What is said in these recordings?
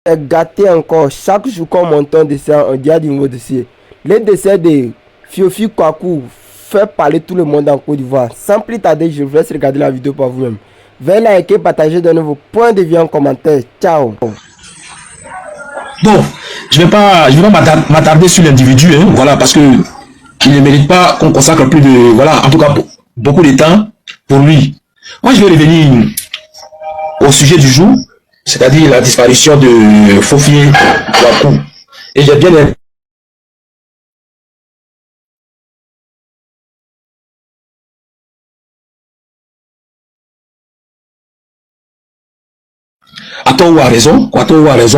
est gâté encore. Chaque jour qu'on monte un décès, on dit à du nouveau dossier. Le décès de Fiofi Kwaku fait parler tout le monde en Côte d'Ivoire. Sans plus tarder, je vous laisse regarder la vidéo par vous-même. Veuillez liker, partager, donner vos points de vue en commentaire. Ciao. Bon, je vais pas m'attarder sur l'individu, hein, voilà, parce que il ne mérite pas qu'on consacre plus de, voilà, en tout cas, beaucoup de temps pour lui. Moi, je vais revenir au sujet du jour, c'est-à-dire la disparition de Fofié Kwaku. Et j'ai bien aimé. À tort ou à raison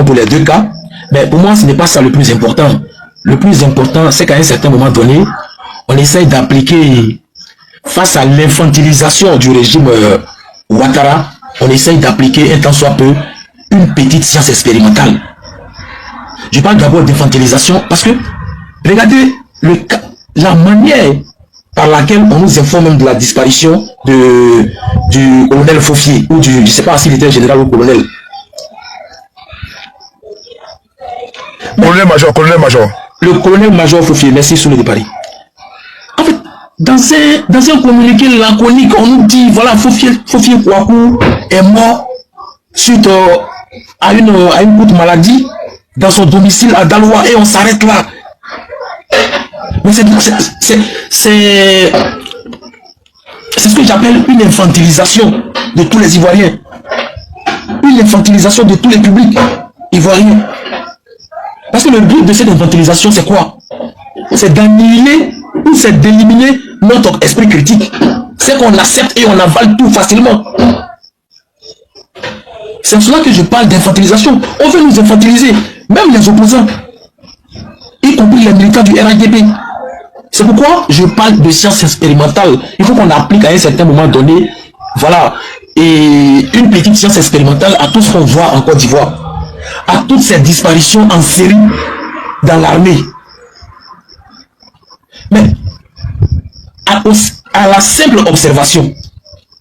pour les deux cas, mais pour moi, ce n'est pas ça le plus important. Le plus important, c'est qu'à un certain moment donné, on essaye d'appliquer, face à l'infantilisation du régime Ouattara, on essaye d'appliquer un tant soit peu une petite science expérimentale. Je parle d'abord d'infantilisation parce que, regardez la manière par laquelle on nous informe même de la disparition du colonel Fofié, ou je ne sais pas s'il était général ou colonel. Colonel-major. Le colonel-major Fofié, merci Soulé de Paris. En fait, dans un communiqué laconique, on nous dit, voilà, Fofié Kwaku est mort suite à une courte maladie dans son domicile à Daloa, et on s'arrête là. Mais c'est ce que j'appelle une infantilisation de tous les Ivoiriens. Une infantilisation de tous les publics ivoiriens. Parce que le but de cette infantilisation, c'est quoi? C'est d'annihiler ou c'est d'éliminer notre esprit critique. C'est qu'on accepte et on avale tout facilement. C'est en cela que je parle d'infantilisation. On veut nous infantiliser, même les opposants, y compris les militants du RHDP. C'est pourquoi je parle de science expérimentale. Il faut qu'on applique à un certain moment donné, voilà, et une petite science expérimentale à tout ce qu'on voit en Côte d'Ivoire, à toutes ces disparitions en série dans l'armée. Mais à la simple observation,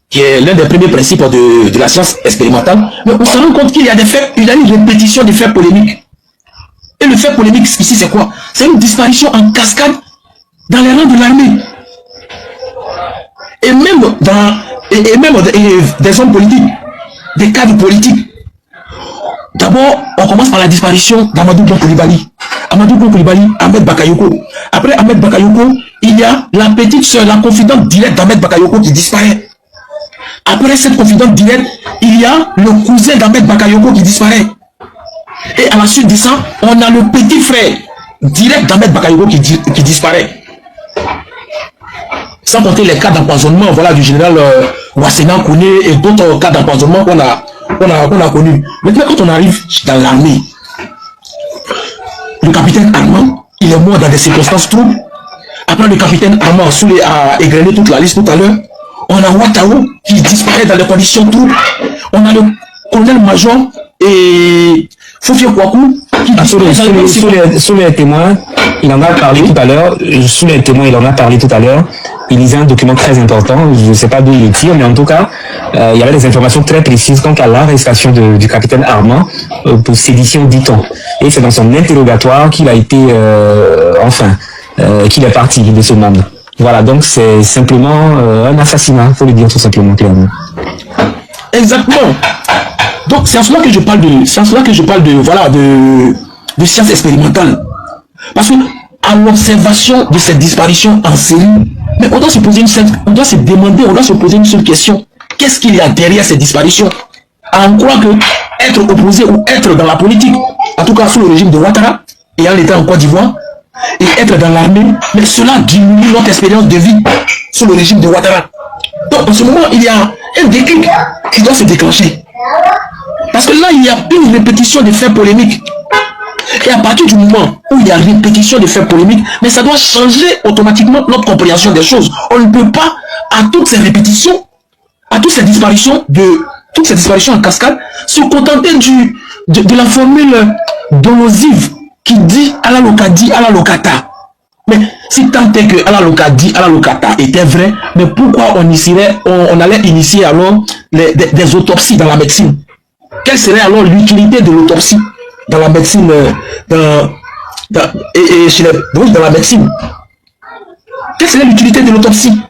qui est l'un des premiers principes de la science expérimentale, mais on se rend compte qu'il y a des faits, il y a une répétition des faits polémiques. Et le fait polémique ici, c'est quoi? C'est une disparition en cascade dans les rangs de l'armée. Et même des hommes politiques, des cadres politiques. D'abord, on commence par la disparition d'Amadou Bon Coulibaly. Amadou Bon Coulibaly, Ahmed Bakayoko. Après Ahmed Bakayoko, il y a la petite soeur, la confidente directe d'Ahmed Bakayoko qui disparaît. Après cette confidente directe, il y a le cousin d'Ahmed Bakayoko qui disparaît. Et à la suite de ça, on a le petit frère direct d'Ahmed Bakayoko qui disparaît. Sans compter les cas d'empoisonnement, voilà, du général Wassena Kouné et d'autres cas d'empoisonnement qu'on a connus. Maintenant, quand on arrive dans l'armée, le capitaine Armand, il est mort dans des circonstances troubles. Après le capitaine Armand a égrené toute la liste tout à l'heure. On a Ouattao qui disparaît dans des conditions troubles. On a le colonel-major et Fofié Kwaku qui disparaît sous les témoins, il en a parlé tout à l'heure. Sous les témoins, il en a parlé tout à l'heure. Il lisait un document très important, je ne sais pas d'où il le tire, mais en tout cas, il y avait des informations très précises quant à l'arrestation du capitaine Armand pour sédition, dit-on. Et c'est dans son interrogatoire qu'il a été, qu'il est parti de ce monde. Voilà, donc c'est simplement un assassinat, il faut le dire tout simplement clairement. Exactement. Donc c'est en cela que je parle de science expérimentale. Parce que à l'observation de cette disparition en série, mais on doit se poser une seule question. Qu'est-ce qu'il y a derrière cette disparition? On croit que être opposé ou être dans la politique, en tout cas sous le régime de Ouattara, ayant l'État en Côte d'Ivoire, et être dans l'armée, mais cela diminue notre expérience de vie sous le régime de Ouattara. Donc en ce moment, il y a un déclic qui doit se déclencher. Parce que là, il y a une répétition des faits polémiques. Et à partir du moment où il y a répétition des faits polémiques, mais ça doit changer automatiquement notre compréhension des choses. On ne peut pas, à toutes ces répétitions, à toutes ces disparitions en cascade, se contenter de la formule dolosive qui dit à la locata. Mais si tant est que à la locata était vrai, mais pourquoi on allait initier alors des autopsies dans la médecine? Quelle serait alors l'utilité de l'autopsie? dans la médecine, et chez dans la médecine. Quelle serait l'utilité de l'autopsie?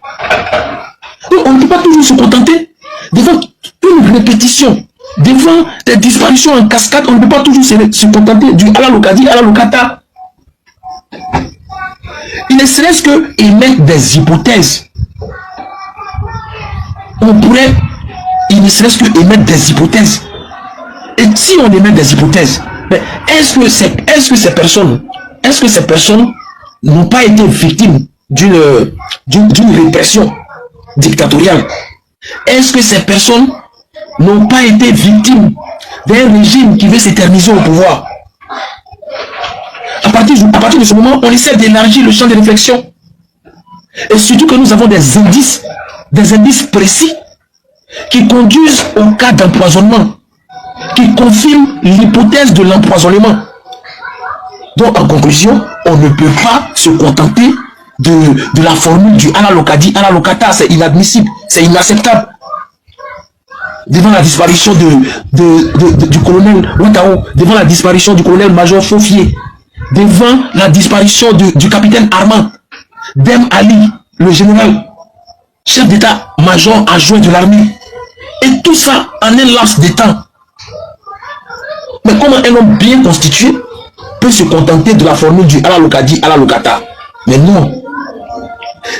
Donc, on ne peut pas toujours se contenter devant une répétition, devant des disparitions en cascade. On ne peut pas toujours se contenter du ala locadi, ala locata. Il ne serait-ce que émettre des hypothèses. On pourrait, il ne serait-ce que émettre des hypothèses. Et si on émet des hypothèses, est-ce que ces personnes n'ont pas été victimes d'une répression dictatoriale? Est-ce que ces personnes n'ont pas été victimes d'un régime qui veut s'éterniser au pouvoir? À partir de ce moment, on essaie d'élargir le champ de réflexion. Et surtout que nous avons des indices précis qui conduisent au cas d'empoisonnement, qui confirment l'hypothèse de l'empoisonnement. Donc, en conclusion, on ne peut pas se contenter de la formule du ala locadi, ala locata. C'est inadmissible, c'est inacceptable. Devant la disparition du colonel Ouattao, devant la disparition du colonel-major Foffier, devant la disparition du capitaine Armand, Dem Ali, le général, chef d'état-major adjoint de l'armée, et tout ça en un laps de temps. Mais comment un homme bien constitué peut se contenter de la formule du ala locadi, ala locata? Mais non.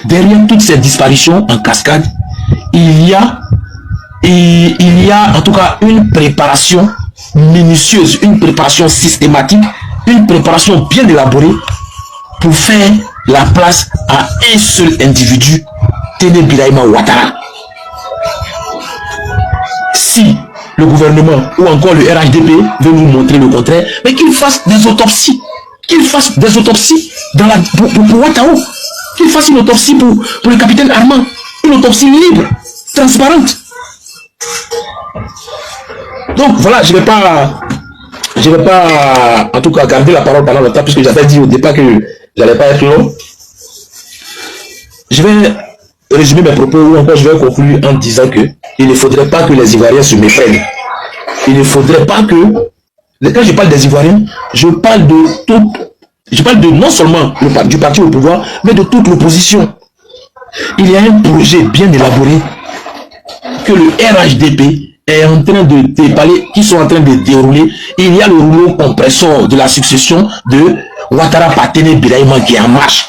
Derrière toutes ces disparitions en cascade, il y a en tout cas une préparation minutieuse, une préparation systématique, une préparation bien élaborée pour faire la place à un seul individu, Téné Birahima Ouattara. Si le gouvernement ou encore le RHDP veut nous montrer le contraire, mais qu'il fasse des autopsies. Qu'il fasse des autopsies pour Ouattao. Qu'il fasse une autopsie pour le capitaine Armand. Une autopsie libre, transparente. Donc voilà, je ne vais pas en tout cas garder la parole pendant longtemps, puisque j'avais dit au départ que je n'allais pas être long. Je vais résumer mes propos ou encore je vais conclure en disant que il ne faudrait pas que les Ivoiriens se méprennent. Il ne faudrait pas que, quand je parle des Ivoiriens, je parle de non seulement du parti au pouvoir, mais de toute l'opposition. Il y a un projet bien élaboré que le RHDP est en train de déballer, qui sont en train de dérouler. Il y a le rouleau compresseur de la succession de Ouattara par Téné Birahima qui est en marche.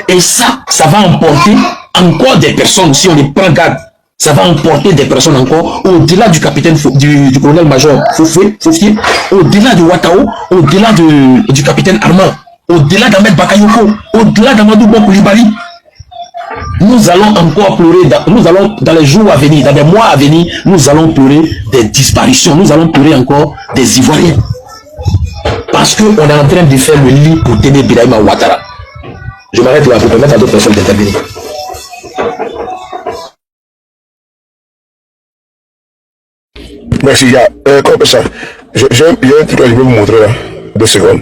Et ça va emporter encore des personnes, si on les prend garde, ça va emporter des personnes encore au-delà du capitaine, du colonel-major Foffier, au-delà de Ouattao, au-delà du capitaine Armand, au-delà d'Ahmed Bakayoko, au-delà d'Amadou Bon Koulibaly. Nous allons encore pleurer, dans les jours à venir, dans les mois à venir, nous allons pleurer des disparitions, nous allons pleurer encore des Ivoiriens. Parce qu'on est en train de faire le lit pour Téné Birahima Ouattara. Je m'arrête là pour permettre à d'autres personnes d'intervenir. Merci, comme ça. J'ai un truc que je vais vous montrer là, 2 secondes.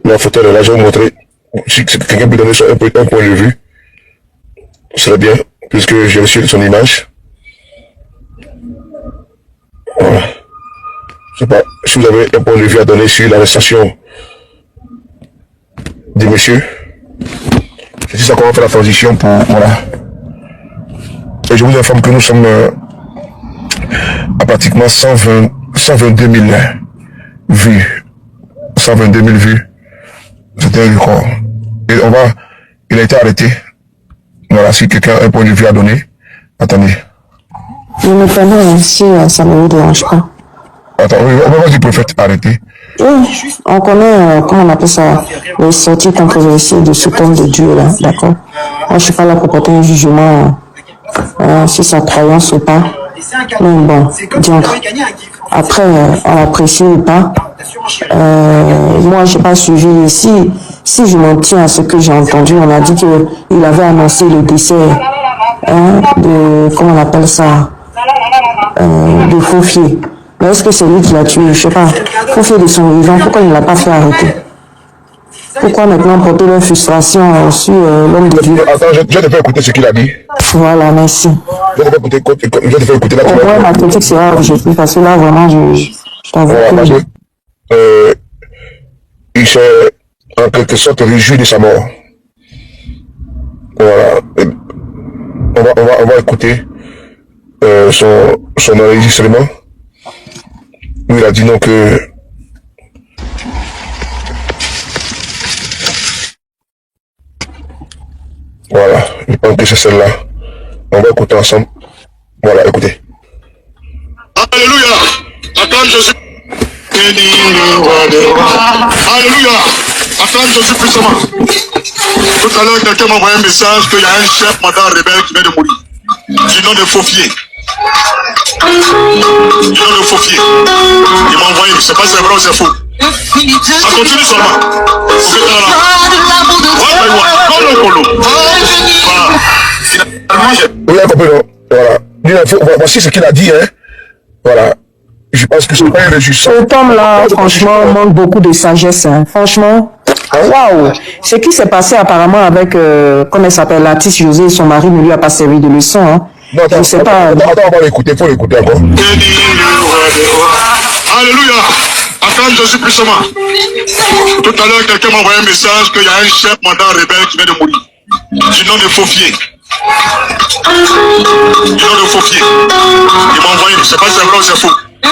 La photo là, je vais vous montrer. Si quelqu'un peut donner un point de vue, ce serait bien, puisque j'ai reçu son image. Voilà. Je sais pas si vous avez un point de vue à donner sur l'arrestation du monsieur. C'est ça qu'on va faire la transition pour, voilà. Et je vous informe que nous sommes à pratiquement 122 000 vues. 122 000 vues. C'était un record. Et il a été arrêté. Voilà, si quelqu'un a un point de vue à donner. Attendez. Je me permets si ça ne vous dérange pas. Attends, on va voir du prophète arrêté. Oui, on connaît, comment on appelle ça, les sorties controversées de ce homme de Dieu là, d'accord. Moi, je ne suis pas là pour porter un jugement sur sa croyance ou pas. Mais bon, diantre. Après, on l'apprécie ou pas. Moi, je n'ai pas suivi. Si je m'en tiens à ce que j'ai entendu, on a dit qu'il avait annoncé le décès de, comment on appelle ça, de Foffier. Mais est-ce que c'est lui qui l'a tué? Je ne sais pas. Foffier de son vivant, pourquoi il ne l'a pas fait arrêter? Pourquoi maintenant porter leur frustration sur l'homme de Dieu? Attends, je te fais écouter ce qu'il a dit. Voilà, merci. Je te fais écouter là. Au moins, ma critique sera objective parce que là, vraiment, je t'avoue que... s'est en quelque sorte réjoui de sa mort. Voilà. On va écouter son enregistrement. Où il a dit non que voilà, je pense que c'est celle-là. On va écouter ensemble. Voilà, écoutez. Alléluia. Attends Jésus. Alléluia. Attends Jésus puissamment. Tout à l'heure, quelqu'un m'a envoyé un message qu'il y a un chef mandat rebelle qui vient de mourir. Du nom de Faufier. Du nom de Faufier. Il m'a envoyé, je ne sais pas si c'est vrai ou c'est faux. Ça continue seulement. Vous avez compris, non? Voilà. Voici ce qu'il a dit, hein. Voilà. Je pense que c'est pas un réjouissant. Cet homme-là, franchement, manque beaucoup de sagesse. Hein. Franchement, waouh! Ce qui s'est passé apparemment avec, comment elle s'appelle, l'artiste José, son mari ne lui a pas servi de leçon. Hein. Non, attends, je sais pas. Attends, on va l'écouter, il faut l'écouter encore. Alléluia! Attends Jésus puissamment. Tout à l'heure, quelqu'un m'a envoyé un message qu'il y a un chef mandat rebelle qui vient de mourir. Du nom de Faufier. Du nom de Faufier. Il m'a envoyé, je ne sais pas si c'est vrai ou c'est faux. Ça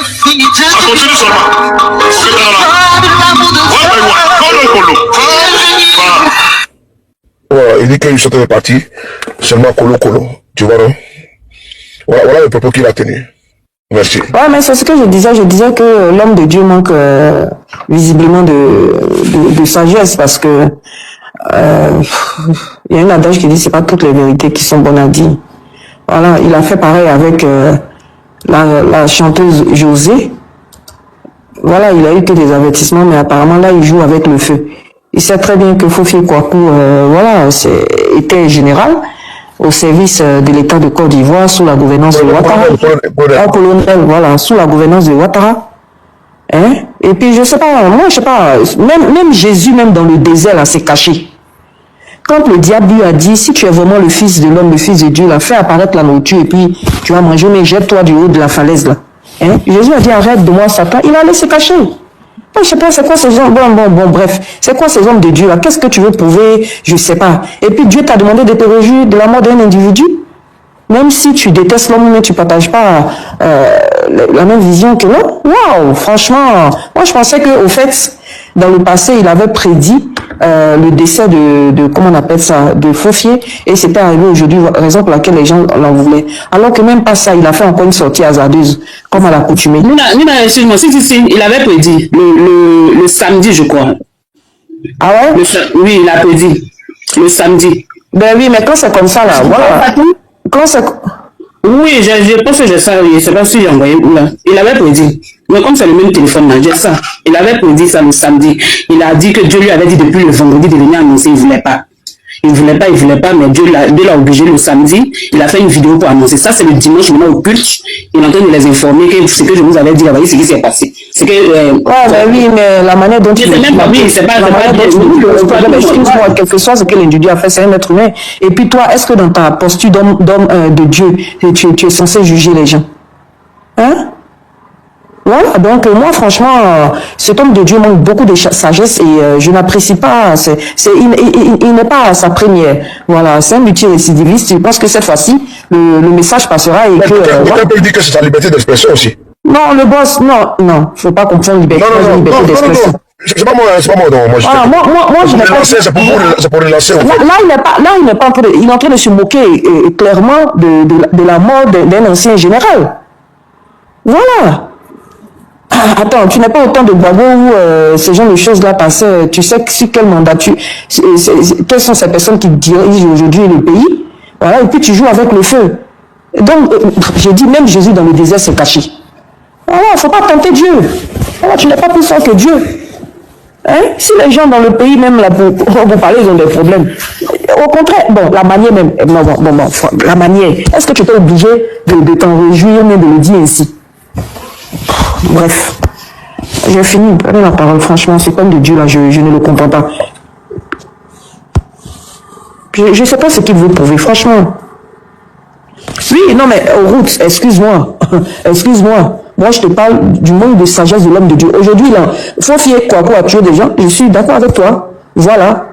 continue seulement. Voilà, il dit qu'il sortait de parti, seulement Colo. Tu vois, non? Voilà le propos qu'il a tenu. Merci. Ouais, mais c'est ce que je disais. Je disais que l'homme de Dieu manque visiblement de sagesse parce que il y a une adage qui dit c'est pas toutes les vérités qui sont bonnes à dire. Voilà, il a fait pareil avec la chanteuse José. Voilà, il a eu que des avertissements, mais apparemment là il joue avec le feu. Il sait très bien que Fofie Kouakou, voilà, était général au service de l'État de Côte d'Ivoire sous la gouvernance de Ouattara. Un colonel, voilà, sous la gouvernance de Ouattara. Hein? Et puis je sais pas, moi je sais pas, même Jésus, même dans le désert là, s'est caché. Quand le diable lui a dit, si tu es vraiment le fils de l'homme, le fils de Dieu, là, fais apparaître la nourriture et puis tu vas manger, mais jette-toi du haut de la falaise là. Hein? Jésus a dit, arrête de moi Satan, il allait se cacher. Moi, je sais pas, c'est quoi ces hommes, bon, bref, c'est quoi ces hommes de Dieu là? Qu'est-ce que tu veux prouver? Je sais pas. Et puis Dieu t'a demandé de te réjouir de la mort d'un individu? Même si tu détestes l'homme, mais tu partages pas la même vision que l'homme. Waouh, franchement, moi je pensais que au fait, dans le passé, il avait prédit le décès de comment on appelle ça, de Faufier, et c'était arrivé aujourd'hui, raison pour laquelle les gens l'en voulaient. Alors que même pas ça, il a fait encore une sortie hasardeuse, comme à l'accoutumée. Nina, excuse-moi, si, il avait prédit le samedi, je crois. Ah ouais? Oui, il a prédit le samedi. Ben oui, mais quand c'est comme ça là, voilà. Quand c'est... Oui, je pense que j'ai ça, je ne sais pas si j'ai envoyé où là. Il avait prédit. Mais comme c'est le même téléphone, j'ai ça. Il avait prédit ça le samedi. Il a dit que Dieu lui avait dit depuis le vendredi de venir annoncer, il ne voulait pas. Il voulait pas, mais Dieu l'a obligé le samedi. Il a fait une vidéo pour annoncer. Ça, c'est le dimanche, maintenant au culte. Il est en train de les informer que ce que je vous avais dit, voyez ce qui s'est passé. C'est que... oui, mais la manière dont c'est même pas, oui, c'est pas... Excuse-moi, quel que soit ce que l'individu a fait, c'est un être humain. Et puis toi, est-ce que dans ta posture d'homme de Dieu, tu es censé juger les gens? Hein? Voilà, donc moi franchement, cet homme de Dieu manque beaucoup de sagesse et je n'apprécie pas, il n'est pas à sa première. Voilà, c'est un multirécidiviste, je pense que cette fois-ci, le message passera et que... Quelqu'un peut dire que c'est sa liberté d'expression aussi. Non, le boss, non, faut pas confondre liberté d'expression. C'est pas moi, non. Moi, je n'ai pas... C'est pour relancer. Là, il n'est pas en train de... Il est en train de se moquer clairement de la mort d'un ancien général. Voilà. Attends, tu n'es pas au temps de Gbagbo où ces genre de choses-là passaient. Tu sais sur quel mandat quelles sont ces personnes qui dirigent aujourd'hui le pays? Voilà, et puis tu joues avec le feu. Donc, j'ai dit, même Jésus dans le désert s'est caché. Voilà, il ne faut pas tenter Dieu. Voilà, tu n'es pas plus fort que Dieu. Hein? Si les gens dans le pays, même là, pour parler, ils ont des problèmes. Au contraire, bon, la manière même, la manière, est-ce que tu es obligé de t'en réjouir, mais de le dire ainsi? Bref, j'ai fini. Prenez la parole, franchement, c'est comme de Dieu là, je ne le comprends pas. Je ne sais pas ce qu'il veut prouver, franchement. Oui, non mais, Route, excuse-moi. Moi, je te parle du manque de sagesse de l'homme de Dieu. Aujourd'hui, là, faut fier quoi a tué des gens. Je suis d'accord avec toi. Voilà.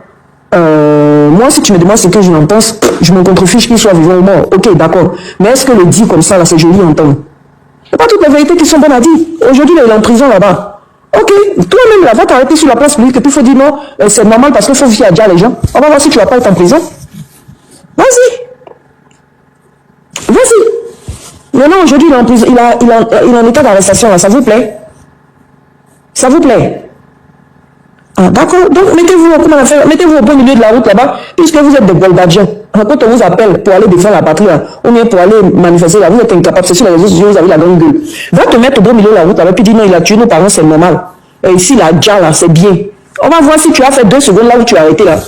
Moi, si tu me demandes ce que je n'en pense, je me contrefiche qu'il soit vivant ou mort. Ok, d'accord. Mais est-ce que le dit comme ça, là, c'est joli à entendre? C'est pas toutes les vérités qui sont bonnes à dire. Aujourd'hui, il est en prison là-bas. Ok, toi-même, là, va t'arrêter sur la place publique et puis il faut dire non, c'est normal parce qu'il faut fier à Dieu les gens. On va voir si tu vas pas être en prison. Vas-y. Vas-y. Maintenant, aujourd'hui, il est en prison, il est en état d'arrestation, là. Ça vous plaît? Ça vous plaît? Ah, d'accord. Donc, mettez-vous au bon milieu de la route là-bas, puisque vous êtes des Goldadiens. Quand on vous appelle pour aller défendre la patrie, là, ou bien pour aller manifester là, vous êtes incapable. C'est sur les réseaux sociaux, vous avez la grande gueule. Va te mettre au bon milieu de la route là-bas, puis dis non, il a tué nos parents, c'est normal. Et ici, la Dja, là, c'est bien. On va voir si tu as fait 2 secondes là où tu as arrêté là.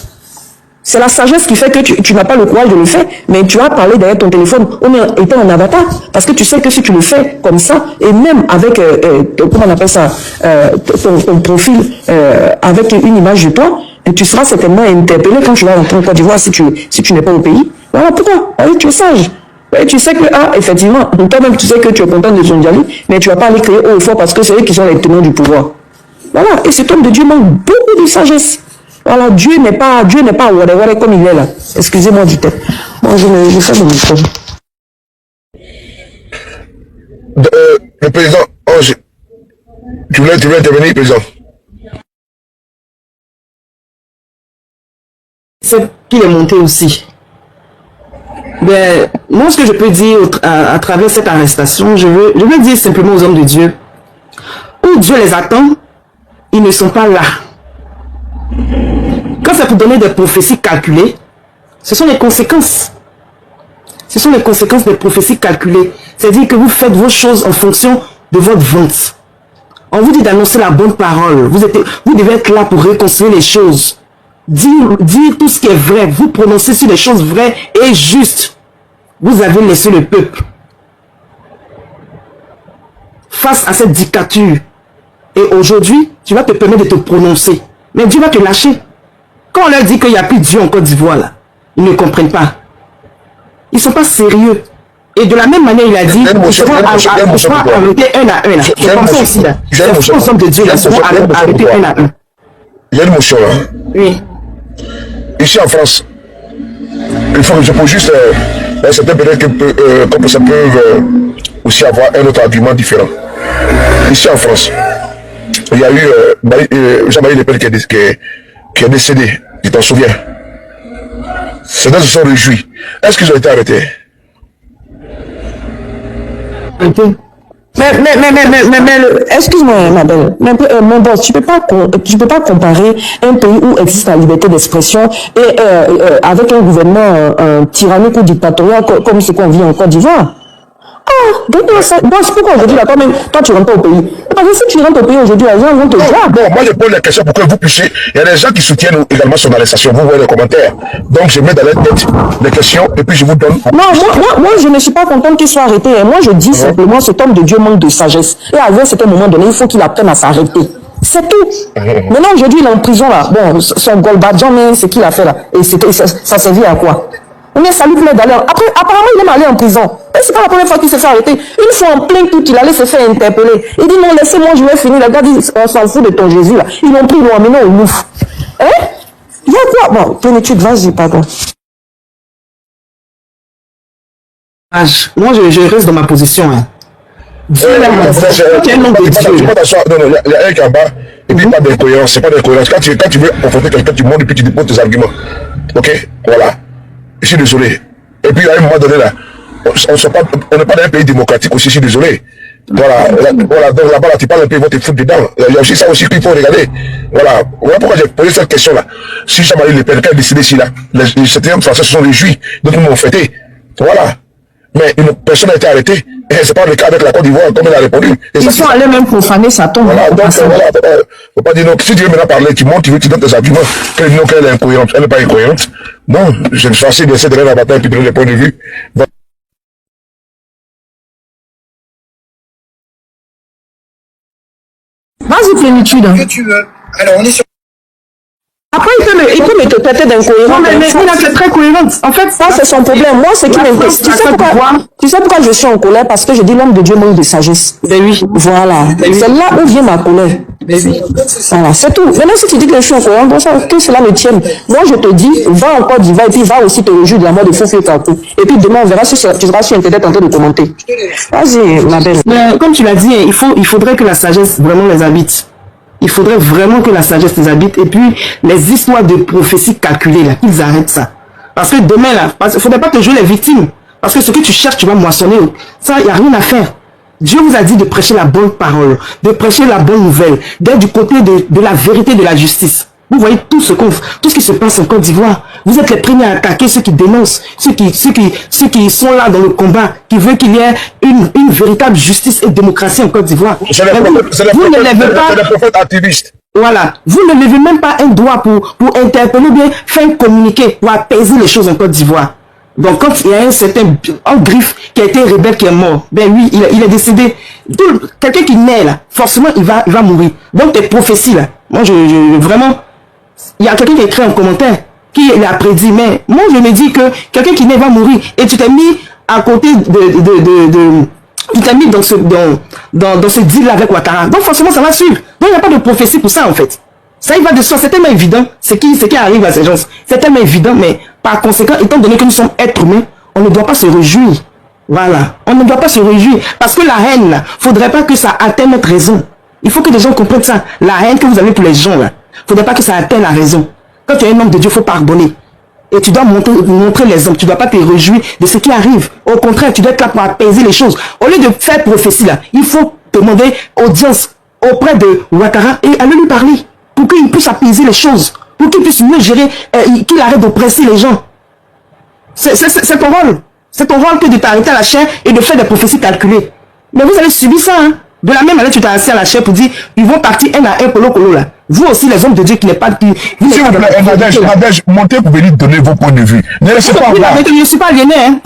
C'est la sagesse qui fait que tu n'as pas le courage de le faire, mais tu as parlé derrière ton téléphone, ou bien étant en avatar, parce que tu sais que si tu le fais comme ça, et même avec, comment on appelle ça, ton profil avec une image de toi, et tu seras certainement interpellé quand tu vas rentrer en Côte d'Ivoire si tu n'es pas au pays. Voilà pourquoi. Oui, tu es sage. Et tu sais que, effectivement, toi-même tu sais que tu es content de son dialogue, mais tu ne vas pas aller crier haut et fort parce que c'est eux qui sont les tenants du pouvoir. Voilà. Et cet homme de Dieu manque beaucoup de sagesse. Voilà, Dieu n'est pas whatever comme il est là. Excusez-moi du terme. Moi, je fais mon micro. Le président, tu voulais intervenir, président? C'est qu'il est monté aussi. Ben, moi, ce que je peux dire à travers cette arrestation, je veux dire simplement aux hommes de Dieu, où Dieu les attend, ils ne sont pas là. Quand c'est pour donner des prophéties calculées, ce sont les conséquences. Ce sont les conséquences des prophéties calculées. C'est-à-dire que vous faites vos choses en fonction de votre vente. On vous dit d'annoncer la bonne parole. Vous devez être là pour réconcilier les choses. Dire tout ce qui est vrai. Vous prononcez sur les choses vraies et justes. Vous avez laissé le peuple face à cette dictature. Et aujourd'hui, tu vas te permettre de te prononcer. Mais Dieu va te lâcher. Quand on leur dit qu'il n'y a plus de Dieu en Côte d'Ivoire, là, ils ne comprennent pas. Ils ne sont pas sérieux. Et de la même manière, il a dit, ils seront arrêtés un à un. C'est comme ça aussi. Les hommes de Dieu là, seront arrêtés un à un. Il y a une motion là. Oui. Ici en France, il faut que je pose juste certains peut-être comme ça peuvent aussi avoir un autre argument différent. Ici en France, il y a eu Jean-Marie Le Pen qui est décédé, tu t'en souviens? Certains se sont réjouis. Est-ce qu'ils ont été arrêtés? Mais excuse-moi, ma belle, mon boss, tu peux pas comparer un pays où existe la liberté d'expression et avec un gouvernement tyrannique ou dictatorial comme ce qu'on vit en Côte d'Ivoire. Donc, boss, pourquoi aujourd'hui, là, toi, tu rentres pas au pays? Parce que si tu rentres au pays aujourd'hui, les gens vont te voir. Bon, moi, je pose la question pour que vous puissiez. Il y a des gens qui soutiennent également son arrestation. Vous voyez les commentaires. Donc, je mets dans la tête les questions et puis je vous donne. Non, moi, je ne suis pas contente qu'il soit arrêté. Moi, je dis simplement, cet homme de Dieu manque de sagesse. Et à un certain moment donné, il faut qu'il apprenne à s'arrêter. C'est tout. Maintenant, aujourd'hui, il est en prison, là. Bon, son Golbadjan, mais c'est qu'il a fait, là. Et ça servit à quoi? Mais ça lui plaît d'aller. Après, apparemment, il aime aller en prison. Et c'est pas la première fois qu'il s'est fait arrêter. Une fois en plein tout, il allait se faire interpeller. Il dit non, laissez-moi, je vais finir. Le gars dit, on s'en fout de ton Jésus là. Ils l'ont pris, ils l'ont amené au Louvre. Hein? Il y a quoi? Bon, plénitude, vas-y, pardon. Moi, je reste dans ma position. Hein. Dieu quel nom de Dieu? Non, il y a un qui est en bas. Et puis, pas d'incohérence. C'est pas d'incohérence. Quand tu veux confronter quelqu'un, tu montes et puis tu déposes tes arguments. Ok? Voilà. Je suis désolé. Et puis, à un moment donné, là, on n'est pas dans un pays démocratique aussi, je suis désolé. Voilà, donc là-bas, là, tu parles un peu, ils vont te foutre dedans. Il y a aussi ça aussi qu'il faut regarder. Voilà pourquoi j'ai posé cette question-là. Si Jean-Marie Le Pen, quand il a décidé ici, là, les citoyens français se sont réjouis, d'autres m'ont fêté. Voilà. Mais une personne a été arrêtée, et c'est pas le cas avec la Côte d'Ivoire, comme elle a répondu. Et ils sont allés même profaner sa tombe. Voilà, donc voilà, faut pas dire non. Si tu veux maintenant parler, tu montes, tu donnes tes arguments, qu'elle est incohérente, elle n'est pas incohérente. Non, je suis facile d'essayer de donner la bataille et puis de donner les points de vue. Vas-y, plénitude. Que tu veux. Alors, on est sur... Après, il peut me traiter d'incohérent. Mais c'est très cohérente. En fait, ça, c'est son problème. Moi, ce qui m'intéresse, tu sais pourquoi je suis en colère? Parce que je dis l'homme de Dieu manque de sagesse. Ben oui. Voilà. C'est là où vient ma colère. Ben oui. Voilà, c'est tout. Maintenant, si tu dis que je suis en colère, donc que cela me tienne. Moi, je te dis, va en Côte d'Ivoire et puis va aussi te réjouir de la mort de Fofi Kakou. Et puis demain, on verra si tu seras sur Internet en train de commenter. Vas-y, ma belle. Mais comme tu l'as dit, il faudrait que la sagesse vraiment les habite. Il faudrait vraiment que la sagesse les habite. Et puis, les histoires de prophéties calculées, là, qu'ils arrêtent ça. Parce que demain, là, il ne faudrait pas te jouer les victimes. Parce que ce que tu cherches, tu vas moissonner. Ça, il n'y a rien à faire. Dieu vous a dit de prêcher la bonne parole, de prêcher la bonne nouvelle, d'être du côté de la vérité, de la justice. Vous voyez tout ce qui se passe en Côte d'Ivoire. Vous êtes les premiers à attaquer ceux qui dénoncent, ceux qui sont là dans le combat, qui veulent qu'il y ait une véritable justice et démocratie en Côte d'Ivoire. C'est les prophètes activistes. Voilà. Vous ne levez même pas un doigt pour interpeller ou bien faire un communiqué pour apaiser les choses en Côte d'Ivoire. Donc quand il y a un certain griffe qui a été rebelle qui est mort, ben oui, il est décédé. Quelqu'un qui naît là, forcément il va mourir. Donc tes prophéties là, moi je vraiment, il y a quelqu'un qui a écrit en commentaire qui l'a prédit, mais moi je me dis que quelqu'un qui naît va mourir et tu t'es mis à côté tu t'es mis dans ce deal là avec Ouattara. Donc forcément ça va suivre. Donc il n'y a pas de prophétie pour ça en fait. Ça, il va de soi, c'est tellement évident, ce qui arrive à ces gens, c'est tellement évident, mais par conséquent, étant donné que nous sommes êtres humains, on ne doit pas se réjouir. Voilà, on ne doit pas se réjouir, parce que la haine, là, faudrait pas que ça atteigne notre raison. Il faut que les gens comprennent ça. La haine que vous avez pour les gens, là, faudrait pas que ça atteigne la raison. Quand tu es un homme de Dieu, il faut pardonner. Et tu dois montrer l'exemple, tu ne dois pas te réjouir de ce qui arrive. Au contraire, tu dois être là pour apaiser les choses. Au lieu de faire prophétie, là, il faut demander audience auprès de Ouattara et aller lui parler. Pour qu'il puisse apaiser les choses, pour qu'il puisse mieux gérer, qu'il arrête d'oppresser les gens. C'est ton rôle. C'est ton rôle que de t'arrêter à la chair et de faire des prophéties calculées. Mais vous allez subir ça, hein. De la même manière, tu t'es assis à la chair pour dire, ils vont partir un à un, colo, là. Vous aussi, les hommes de Dieu qui n'est pas... S'il vous plaît, Nadège, montez pour venir donner vos points de vue. Ne laissez pas en bas. Je ne suis pas aliéné, hein.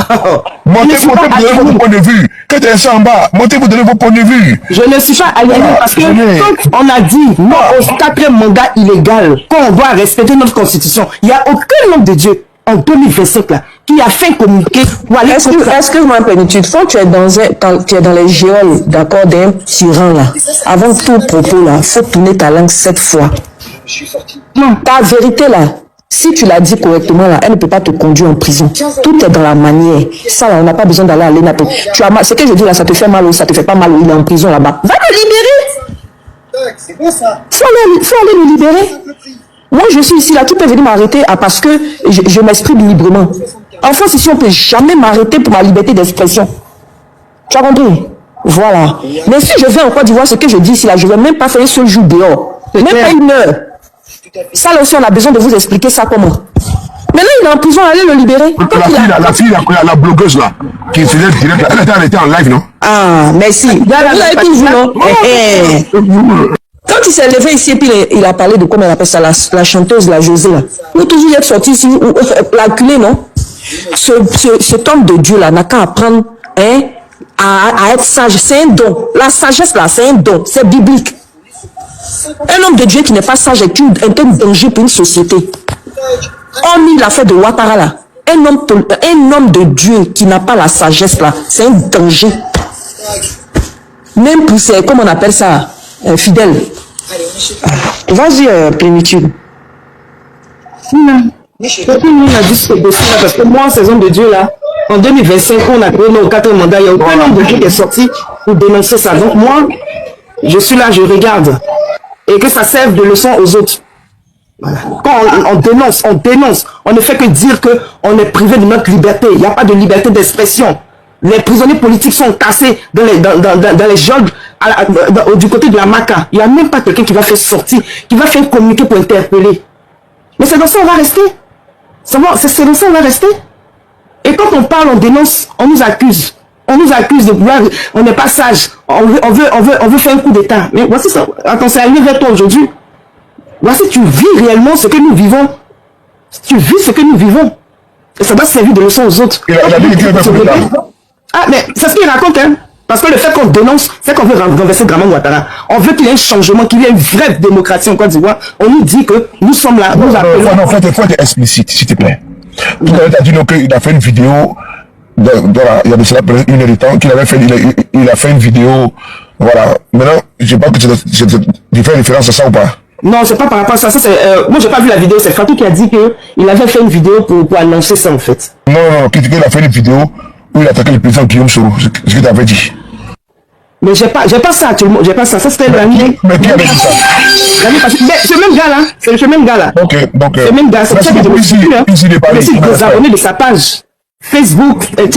Montez pour donner vos points de vue. Quand tu es assis en bas, montez pour donner vos points de vue. Je ne suis pas aliéné parce que quand on a dit non au 4e mandat illégal, qu'on doit respecter notre constitution, il n'y a aucun homme de Dieu en 2025 là, qui a fait communiquer pour aller... Excuse-moi, plénitude, quand tu es dans les géoles, d'accord, d'un tyran là, avant tout propos là, il faut tourner ta langue 7 fois. Non, ta vérité là, si tu l'as dit correctement là, elle ne peut pas te conduire en prison. Tout est dans la manière. Ça là, on n'a pas besoin d'aller à l'ENAP. Ce que je dis là, ça te fait mal ou ça te fait pas mal ou il est en prison là-bas. Va le libérer. C'est bon ça. Faut aller le libérer. Moi, je suis ici, là, tu peux venir m'arrêter parce que je m'exprime librement. En France, ici, on ne peut jamais m'arrêter pour ma liberté d'expression. Tu as compris? Voilà. Mais si je vais en Côte d'Ivoire, ce que je dis ici, là, je ne vais même pas faire un seul jour dehors. Même pas 1 heure. Ça, là aussi, on a besoin de vous expliquer ça comment. Maintenant, il est en prison, allez le libérer. La fille, la blogueuse, là, qui faisait direct, elle était arrêtée en live, non? Ah, merci. Vous avez tout vu, non? Quand il s'est levé ici et puis il a parlé de comment elle appelle ça, la chanteuse, la Josée là. Vous toujours êtes sorti ici, la culée, non? Cet homme de Dieu là n'a qu'à apprendre à être sage. C'est un don. La sagesse là, c'est un don. C'est biblique. Un homme de Dieu qui n'est pas sage est un danger pour une société. Hormis l'affaire de Ouattara là. Un homme de Dieu qui n'a pas la sagesse là, c'est un danger. Même pour ces, comment on appelle ça? Fidèle. Vas-y, plénitude. Parce que moi, ces hommes de Dieu là, en 2025, on a créé nos 4 mandats, il n'y a aucun homme de Dieu qui est sorti pour dénoncer ça. Donc moi, je suis là, je regarde. Et que ça serve de leçon aux autres. Voilà. Quand on dénonce, on ne fait que dire qu'on est privé de notre liberté. Il n'y a pas de liberté d'expression. Les prisonniers politiques sont cassés dans les geôles du côté de la Maca. Il n'y a même pas quelqu'un qui va faire sortir, qui va faire communiquer pour interpeller. Mais c'est dans ça qu'on va rester. C'est dans ça qu'on va rester. Et quand on parle, on dénonce, on nous accuse. On nous accuse de vouloir, on n'est pas sage. On veut faire un coup d'état. Mais voici ça. Quand c'est arrivé vers toi aujourd'hui, voici, tu vis réellement ce que nous vivons. Tu vis ce que nous vivons. Et ça doit servir de leçon aux autres. Il a dit qu'il va faire coup d'état. Ah, mais c'est ce qu'il raconte, hein. Parce que le fait qu'on dénonce, c'est qu'on veut renverser Draman Ouattara. On veut qu'il y ait un changement, qu'il y ait une vraie démocratie en Côte d'Ivoire. On nous dit que nous sommes là, nous appelons... Non, faut être explicite, s'il te plaît. Tout à l'heure, tu as dit qu'il a fait une vidéo, voilà, il y a de cela une heure de temps, qu'il avait fait, il a fait une vidéo, voilà. Maintenant, je ne sais pas que tu fais référence à ça ou pas. Non, c'est pas par rapport à ça. Moi, j'ai pas vu la vidéo. C'est Fatou qui a dit qu'il avait fait une vidéo pour annoncer ça, en fait. Non, qu'il a fait une vidéo où il attaquait le président Guillaume Soro, ce que tu avais dit. Mais j'ai pas ça actuellement. J'ai pas ça. Ça, c'était l'année. Mais qui avait dit ça? C'est le même gars, là. C'est le même gars, là. Ok, donc. C'est le même gars. C'est ça que je me suis dit, hein. Je me suis désabonné de sa page Facebook, TikTok.